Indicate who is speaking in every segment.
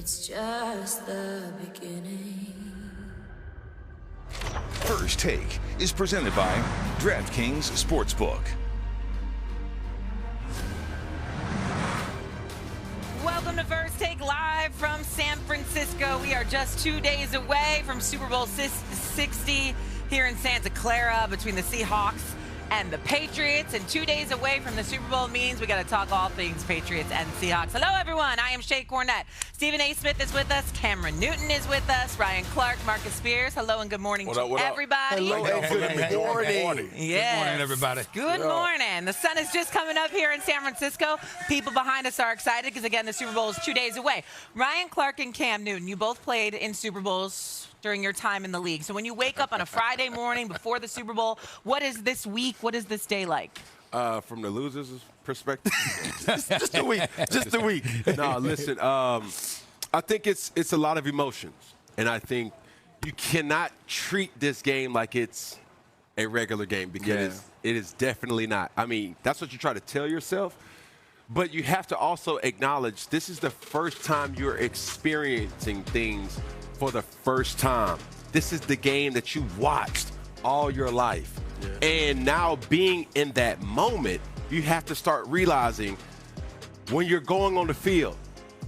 Speaker 1: It's just the beginning.
Speaker 2: First Take is presented by DraftKings Sportsbook.
Speaker 3: Welcome to First Take live from San Francisco. We are just 2 days away from Super Bowl 60 here in Santa Clara between the Seahawks and the Patriots, and 2 days away from the Super Bowl means we got to talk all things Patriots and Seahawks. Hello, everyone. I am Shay Cornett. Stephen A. Smith is with us. Cameron Newton is with us. Ryan Clark, Marcus Spears. Hello and good morning to everybody.
Speaker 4: Hello and good morning.
Speaker 3: Yes.
Speaker 5: Good morning, everybody.
Speaker 3: Good morning. The sun is just coming up here in San Francisco. People behind us are excited because, again, the Super Bowl is 2 days away. Ryan Clark and Cam Newton, you both played in Super Bowls during your time in the league. So when you wake up on a Friday morning before the Super Bowl, what is this week? What is this day like?
Speaker 4: From the losers' perspective, just a week. Just a week. No, listen. I think it's a lot of emotions, and I think you cannot treat this game like it's a regular game because it is definitely not. I mean, that's what you try to tell yourself, but you have to also acknowledge this is the first time you're experiencing things for the first time. This is the game that you watched all your life. Yeah. And now being in that moment, you have to start realizing when you're going on the field,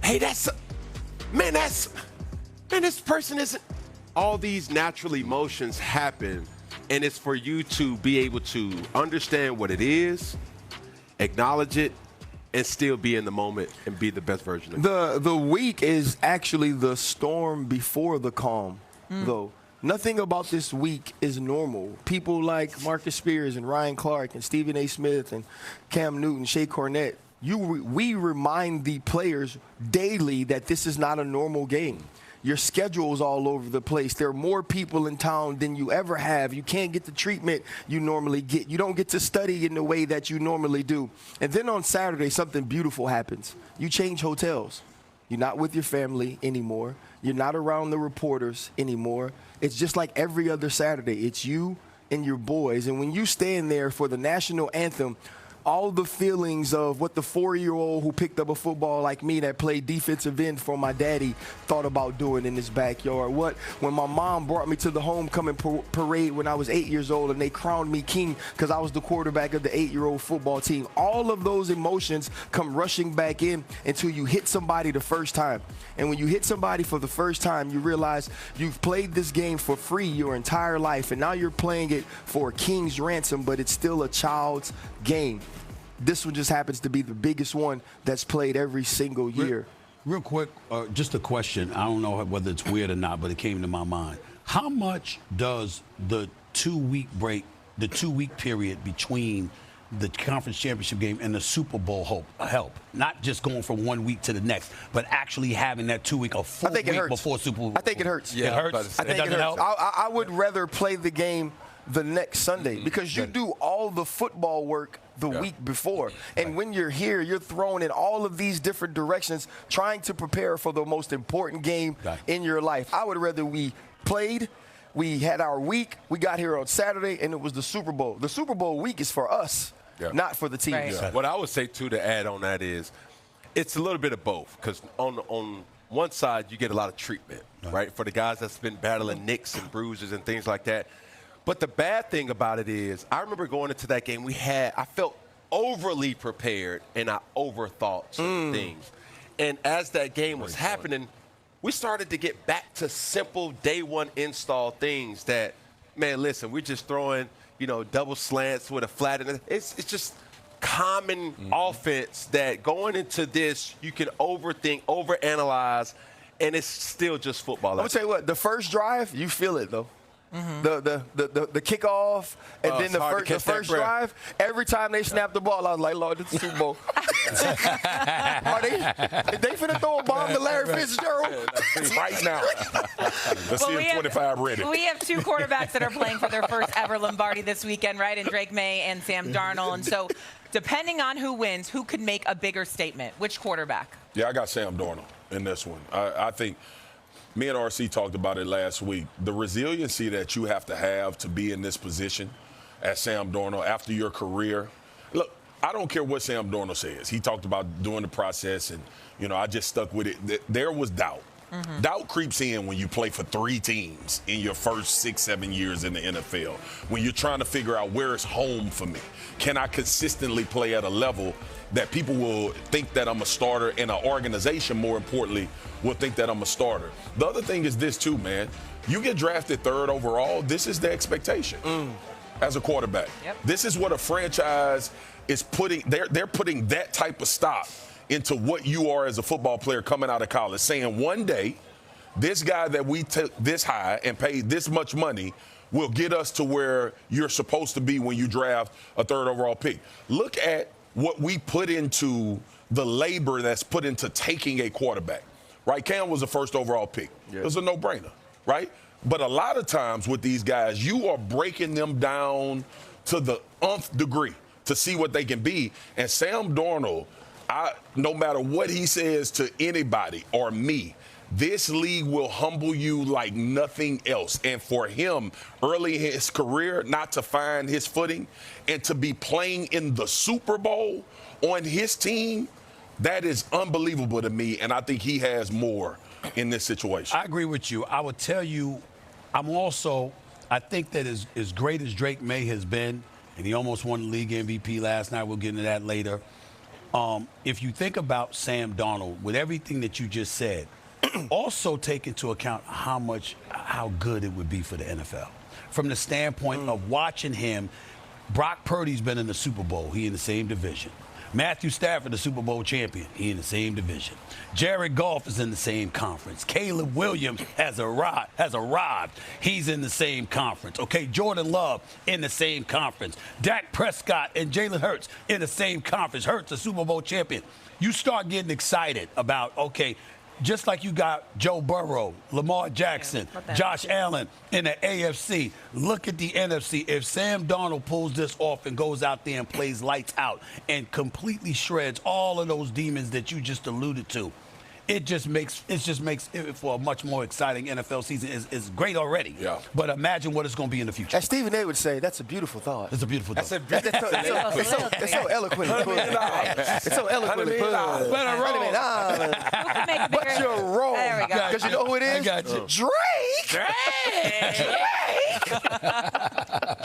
Speaker 4: hey, this person isn't. All these natural emotions happen, and it's for you to be able to understand what it is, acknowledge it, and still be in the moment and be the best version of it.
Speaker 6: The week is actually the storm before the calm, though. Nothing about this week is normal. People like Marcus Spears and Ryan Clark and Stephen A. Smith and Cam Newton, Shay Cornett, we remind the players daily that this is not a normal game. Your schedule is all over the place. There are more people in town than you ever have. You can't get the treatment you normally get. You don't get to study in the way that you normally do. And then on Saturday, something beautiful happens. You change hotels. You're not with your family anymore. You're not around the reporters anymore. It's just like every other Saturday. It's you and your boys. And when you stand there for the national anthem, all the feelings of what the 4-year-old who picked up a football like me that played defensive end for my daddy thought about doing in his backyard. When my mom brought me to the homecoming parade when I was 8 years old and they crowned me king because I was the quarterback of the 8-year-old football team. All of those emotions come rushing back in until you hit somebody the first time. And when you hit somebody for the first time, you realize you've played this game for free your entire life, and now you're playing it for a king's ransom, but it's still a child's game. This one just happens to be the biggest one that's played every single year.
Speaker 5: Real quick, just a question. I don't know whether it's weird or not, but it came to my mind. How much does the 2-week break, the 2-week period between the conference championship game and the Super Bowl help? Not just going from 1 week to the next, but actually having that 2 week, a full week before Super Bowl.
Speaker 6: I think it hurts.
Speaker 5: Yeah, it hurts.
Speaker 6: I think it hurts. I would rather play the game the next Sunday because you do all the football work the week before. And when you're here, you're thrown in all of these different directions trying to prepare for the most important game in your life. I would rather we played, we had our week, we got here on Saturday, and it was the Super Bowl. The Super Bowl week is for us, not for the team.
Speaker 3: Right.
Speaker 4: Yeah. What I would say, too, to add on that is it's a little bit of both because on one side, you get a lot of treatment, right, for the guys that's been battling nicks and bruises and things like that. But the bad thing about it is, I remember going into that game, I felt overly prepared and I overthought certain things. And as that game was happening, we started to get back to simple day one install things that, man, listen, we're just throwing, double slants with a flat. It's just common offense that going into this, you can overthink, overanalyze, and it's still just football.
Speaker 6: I'm going to tell you what, the first drive, you feel it, though. The kickoff and then the first drive. Every time they snap the ball, I was like, Lord, it's the Super Bowl. Are they finna throw a bomb to Larry Fitzgerald
Speaker 7: right now? Let's see if 25 ready.
Speaker 3: We have two quarterbacks that are playing for their first ever Lombardi this weekend, right? And Drake Maye and Sam Darnold. And so depending on who wins, who could make a bigger statement? Which quarterback?
Speaker 7: Yeah, I got Sam Darnold in this one. I think me and RC talked about it last week. The resiliency that you have to be in this position as Sam Darnold after your career. Look, I don't care what Sam Darnold says. He talked about doing the process, and, I just stuck with it. There was doubt. Doubt creeps in when you play for 3 teams in your first 6, 7 years in the NFL. When you're trying to figure out where is home for me. Can I consistently play at a level that people will think that I'm a starter, and an organization, more importantly, will think that I'm a starter? The other thing is this too, man. You get drafted 3rd overall, this is the expectation as a quarterback.
Speaker 3: Yep.
Speaker 7: This is what a franchise is putting. They're putting that type of stock into what you are as a football player coming out of college, saying one day, this guy that we took this high and paid this much money will get us to where you're supposed to be when you draft a 3rd overall pick. Look at what we put into the labor that's put into taking a quarterback, right? Cam was a 1st overall pick. Yeah. It was a no-brainer, right? But a lot of times with these guys, you are breaking them down to the nth degree to see what they can be. And Sam Darnold, no matter what he says to anybody or me, this league will humble you like nothing else. And for him, early in his career, not to find his footing and to be playing in the Super Bowl on his team, that is unbelievable to me. And I think he has more in this situation.
Speaker 5: I agree with you. I would tell you, I think that as great as Drake Maye has been, and he almost won the league MVP last night, we'll get into that later. If you think about Sam Darnold, with everything that you just said, also take into account how good it would be for the NFL. From the standpoint of watching him, Brock Purdy's been in the Super Bowl. He in the same division. Matthew Stafford, the Super Bowl champion, he in the same division. Jared Goff is in the same conference. Caleb Williams has arrived. He's in the same conference. Okay, Jordan Love in the same conference. Dak Prescott and Jalen Hurts in the same conference. Hurts, the Super Bowl champion. You start getting excited about, okay, just like you got Joe Burrow, Lamar Jackson, Josh Allen in the AFC. Look at the NFC. If Sam Darnold pulls this off and goes out there and plays lights out and completely shreds all of those demons that you just alluded to, it just makes it for a much more exciting NFL season. Is great already.
Speaker 7: Yeah.
Speaker 5: But imagine what it's going to be in the future.
Speaker 6: As Stephen A. would say, that's a beautiful thought.
Speaker 5: It's a beautiful thought.
Speaker 6: It's so eloquently put. It's so eloquently put. But you're wrong.
Speaker 3: There we go.
Speaker 6: Because you know who it is?
Speaker 5: I got you.
Speaker 6: Drake!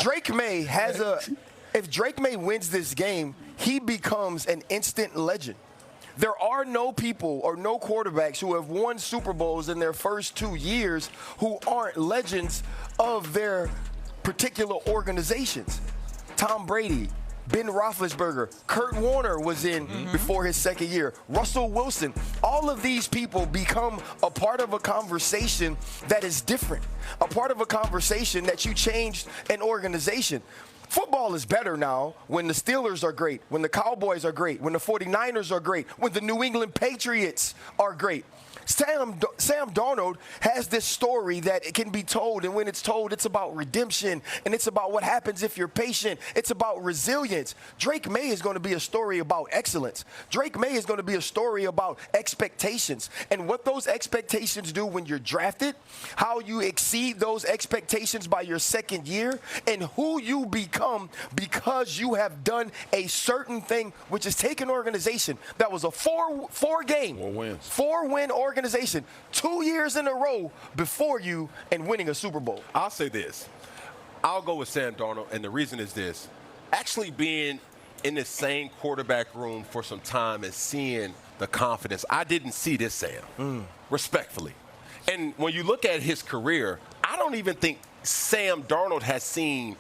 Speaker 6: Drake Maye has if Drake Maye wins this game, he becomes an instant legend. There are no people or no quarterbacks who have won Super Bowls in their first 2 years who aren't legends of their particular organizations. Tom Brady, Ben Roethlisberger, Kurt Warner was in before his 2nd year, Russell Wilson. All of these people become a part of a conversation that is different, a part of a conversation that you changed an organization. Football is better now when the Steelers are great, when the Cowboys are great, when the 49ers are great, when the New England Patriots are great. Sam Darnold has this story that it can be told, and when it's told, it's about redemption, and it's about what happens if you're patient. It's about resilience. Drake Maye is going to be a story about excellence. Drake Maye is going to be a story about expectations, and what those expectations do when you're drafted, how you exceed those expectations by your 2nd year, and who you become because you have done a certain thing, which is take an organization that was a four-win organization 2 years in a row before you and winning a Super Bowl.
Speaker 4: I'll say this. I'll go with Sam Darnold, and the reason is this. Actually being in the same quarterback room for some time and seeing the confidence, I didn't see this Sam, respectfully. And when you look at his career, I don't even think Sam Darnold has seen